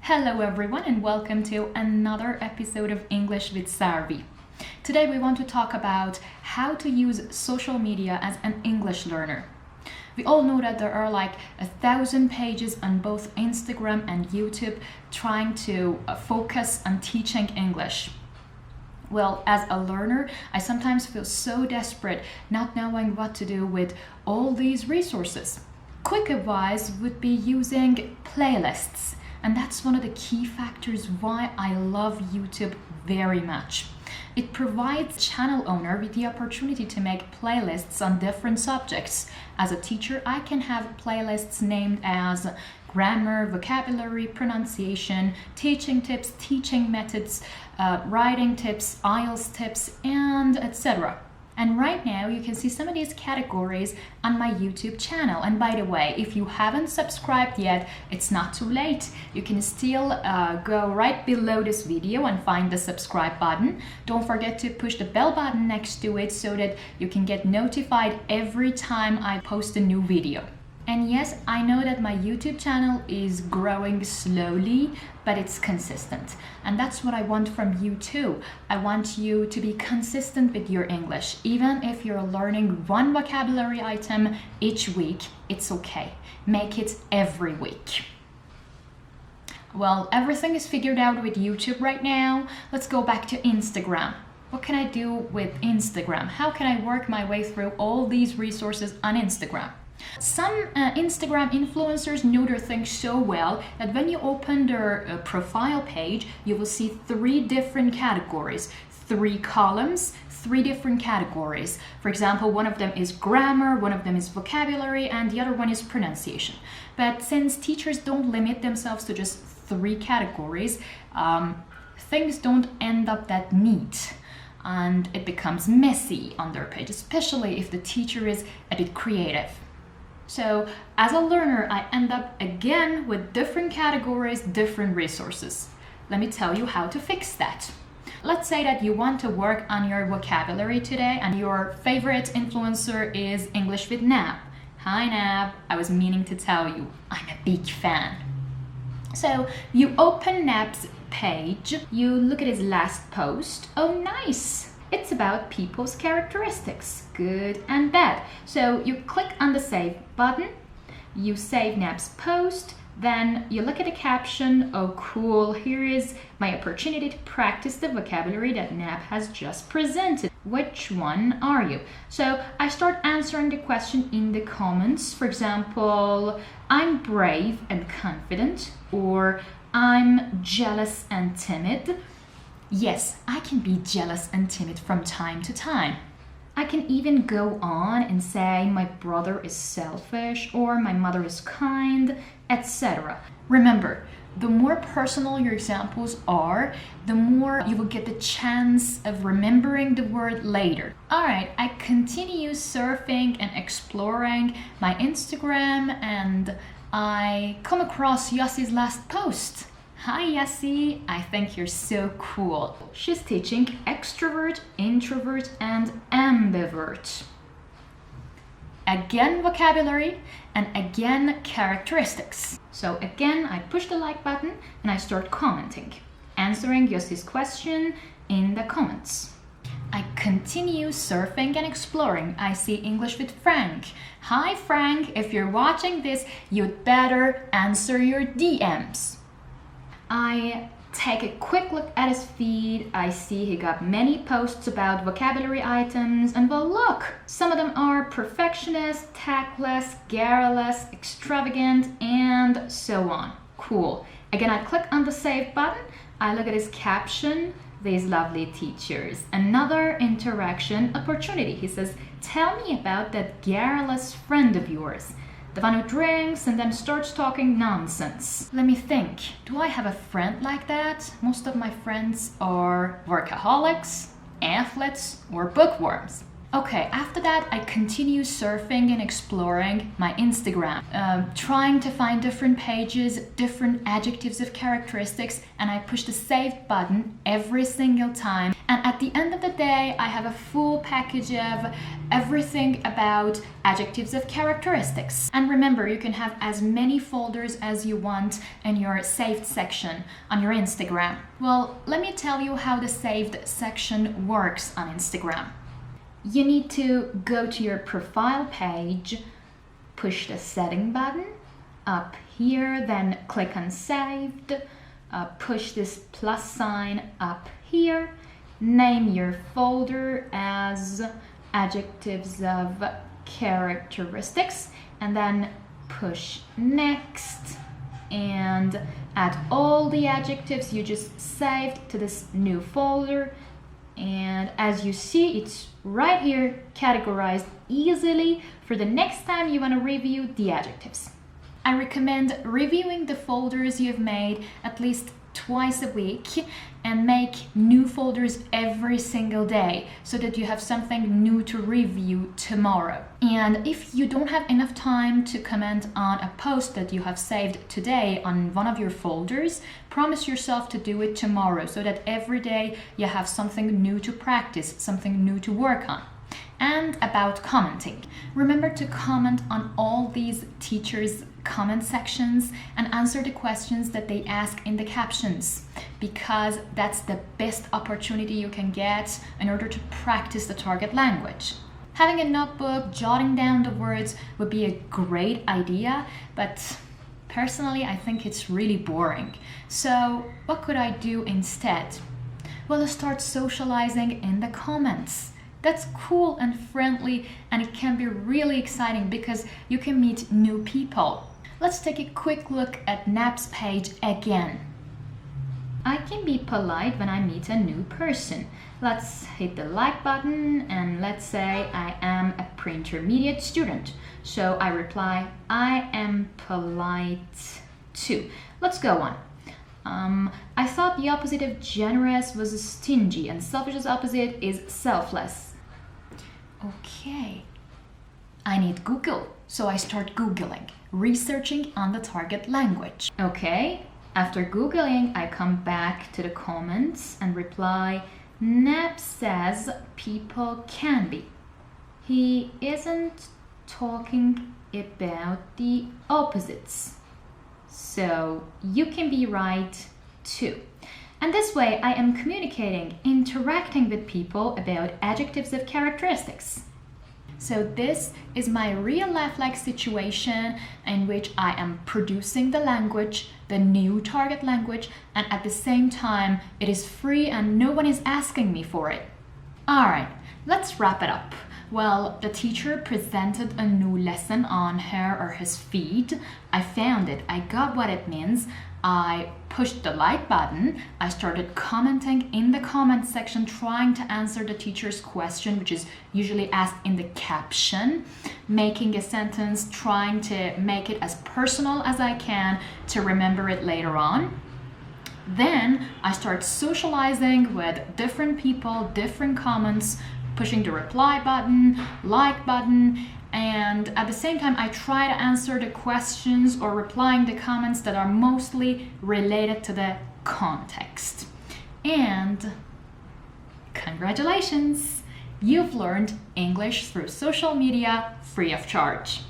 Hello everyone and welcome to another episode of English with Sarvi. Today we want to talk about how to use social media as an English learner. We all know that there are like 1,000 pages on both Instagram and YouTube trying to focus on teaching English. Well, as a learner, I sometimes feel so desperate not knowing what to do with all these resources. Quick advice would be using playlists. And that's one of the key factors why I love YouTube very much. It provides channel owner with the opportunity to make playlists on different subjects. As a teacher, I can have playlists named as grammar, vocabulary, pronunciation, teaching tips, teaching methods, writing tips, IELTS tips, and etc. And right now you can see some of these categories on my YouTube channel. And by the way, if you haven't subscribed yet, it's not too late. You can still go right below this video and find the subscribe button. Don't forget to push the bell button next to it so that you can get notified every time I post a new video. And yes, I know that my YouTube channel is growing slowly, but it's consistent. And that's what I want from you too. I want you to be consistent with your English. Even if you're learning one vocabulary item each week, it's okay. Make it every week. Well, everything is figured out with YouTube right now. Let's go back to Instagram. What can I do with Instagram? How can I work my way through all these resources on Instagram? Some Instagram influencers know their thing so well that when you open their profile page, you will see 3 different categories, 3 columns, 3 different categories. For example, one of them is grammar, one of them is vocabulary, and the other one is pronunciation. But since teachers don't limit themselves to just 3 categories, things don't end up that neat. And it becomes messy on their page, especially if the teacher is a bit creative. So as a learner, I end up again with different categories, different resources. Let me tell you how to fix that. Let's say that you want to work on your vocabulary today and your favorite influencer is English with Nab. Hi Nab, I was meaning to tell you, I'm a big fan. So you open Nab's page, you look at his last post. Oh nice! It's about people's characteristics, good and bad. So you click on the save button, you save Nab's post, then you look at the caption, oh cool, here is my opportunity to practice the vocabulary that Nab has just presented. Which one are you? So I start answering the question in the comments. For example, I'm brave and confident, or I'm jealous and timid. Yes, I can be jealous and timid from time to time. I can even go on and say my brother is selfish or my mother is kind, etc. Remember, the more personal your examples are, the more you will get the chance of remembering the word later. Alright, I continue surfing and exploring my Instagram and I come across Yassi's last post. Hi Yassi, I think you're so cool. She's teaching extrovert, introvert, and ambivert. Again vocabulary and again characteristics. So again, I push the like button and I start commenting, answering Yassi's question in the comments. I continue surfing and exploring. I see English with Frank. Hi Frank, if you're watching this, you'd better answer your DMs. I take a quick look at his feed. I see he got many posts about vocabulary items, and well look, some of them are perfectionist, tactless, garrulous, extravagant, and so on. Cool. Again, I click on the save button. I look at his caption, these lovely teachers. Another interaction opportunity. He says, tell me about that garrulous friend of yours. The one who drinks and then starts talking nonsense. Let me think. Do I have a friend like that? Most of my friends are workaholics, athletes, or bookworms. Okay, after that, I continue surfing and exploring my Instagram, trying to find different pages, different adjectives of characteristics, and I push the save button every single time. And at the end of the day, I have a full package of everything about adjectives of characteristics. And remember, you can have as many folders as you want in your saved section on your Instagram. Well, let me tell you how the saved section works on Instagram. You need to go to your profile page, push the setting button up here, then click on saved, push this plus sign up here, name your folder as adjectives of characteristics, and then push next and add all the adjectives you just saved to this new folder. And as you see, it's right here categorized easily for the next time you want to review the adjectives. I recommend reviewing the folders you've made at least twice a week and make new folders every single day so that you have something new to review tomorrow. And if you don't have enough time to comment on a post that you have saved today on one of your folders, promise yourself to do it tomorrow so that every day you have something new to practice, something new to work on. And about commenting. Remember to comment on all these teachers' comment sections and answer the questions that they ask in the captions, because that's the best opportunity you can get in order to practice the target language. Having a notebook, jotting down the words would be a great idea, but personally I think it's really boring. So what could I do instead? Well, start socializing in the comments. That's cool and friendly, and it can be really exciting because you can meet new people. Let's take a quick look at Nap's page again. I can be polite when I meet a new person. Let's hit the like button and let's say I am a pre-intermediate student. So I reply, I am polite too. Let's go on. I thought the opposite of generous was stingy and selfish's opposite is selfless. Okay, I need Google, so I start Googling, researching on the target language. Okay, after Googling, I come back to the comments and reply, Nap says people can be. He isn't talking about the opposites. So you can be right too. And this way I am communicating, interacting with people about adjectives of characteristics. So this is my real life-like situation in which I am producing the language, the new target language, and at the same time it is free and no one is asking me for it. Alright, let's wrap it up. Well, the teacher presented a new lesson on her or his feed. I found it. I got what it means. I pushed the like button. I started commenting in the comment section, trying to answer the teacher's question, which is usually asked in the caption, making a sentence, trying to make it as personal as I can to remember it later on. Then I start socializing with different people, different comments, pushing the reply button, like button, and at the same time I try to answer the questions or replying the comments that are mostly related to the context. And congratulations! You've learned English through social media free of charge.